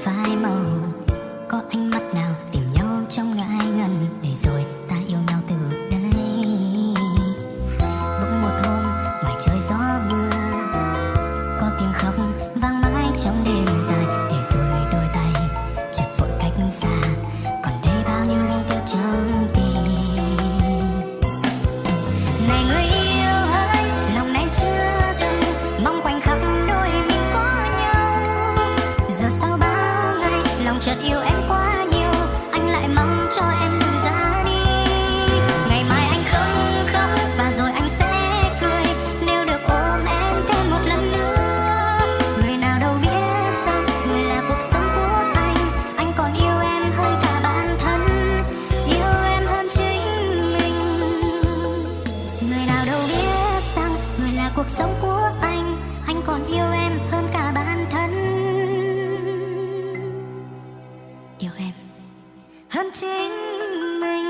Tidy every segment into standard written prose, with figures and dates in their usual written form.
phai màu. Có ánh mắt nào tìm nhau trong ngại ngần, để rồi ta yêu nhau từ đây. Bỗng một hôm ngoài trời gió mưa, có tiếng khóc vang mãi trong đêm dài, để rồi đôi tay chợt vội cách xa, còn đây bao nhiêu linh tiêu trong tim. Này người yêu ơi, lòng này chưa từng mong khoảnh khắc đôi mình có nhau. Giờ sau bao ngày lòng chợt yêu em quá nhiều, anh lại mong cho em đừng ra đi. Ngày mai anh không khóc và rồi anh sẽ cười, nếu được ôm em thêm một lần nữa. Người nào đâu biết rằng người là cuộc sống của anh còn yêu em hơn cả bản thân, yêu em hơn chính mình. Người nào đâu biết rằng người là cuộc sống của anh còn yêu em hơn cả bản thân, yêu em hơn chính mình.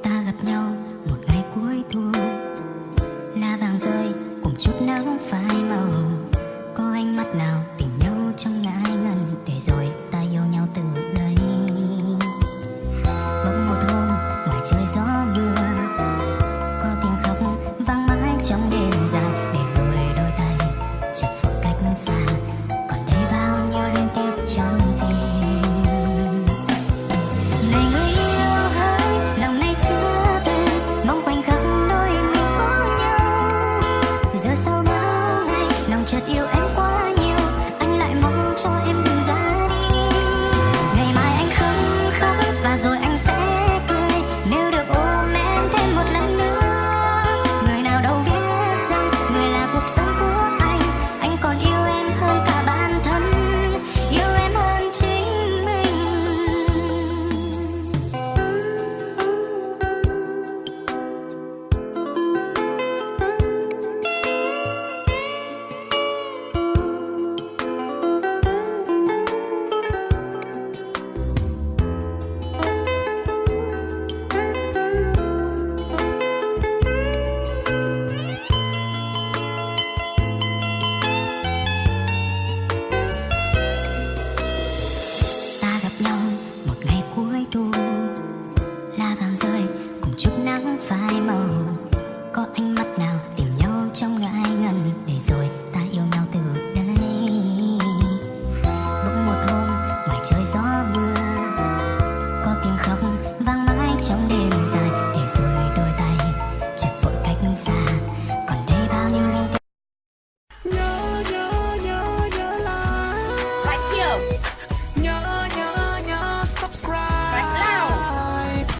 Ta gặp nhau một ngày cuối thu, lá vàng rơi cùng chút nắng phai màu. Có ánh mắt nào tìm nhau trong ngại ngần, để rồi ta yêu nhau từ đây. Bỗng một hôm ngoài trời gió mưa, có tiếng khóc vang mãi trong đêm dài, để rồi đôi tay chợt vội cách xa, còn đây bao nhiêu liên tiếp trong tim. Này người yêu ơi, lòng này chưa từng mong khoảnh khắc đôi mình có nhau. Giờ sau bao ngày lòng chợt yêu em quá nhiều, anh lại mong cho em đừng ra đi. Ngày mai anh không khóc và rồi anh sẽ cười, nếu được ôm em thêm một lần nữa. Người nào đâu biết rằng người là cuộc sống của anh còn yêu em hơn cả bản thân, yêu em hơn chính mình. Ta gặp nhau một ngày cuối thu, lá vàng rơi cùng chút nắng phai màu. Có ánh mắt nào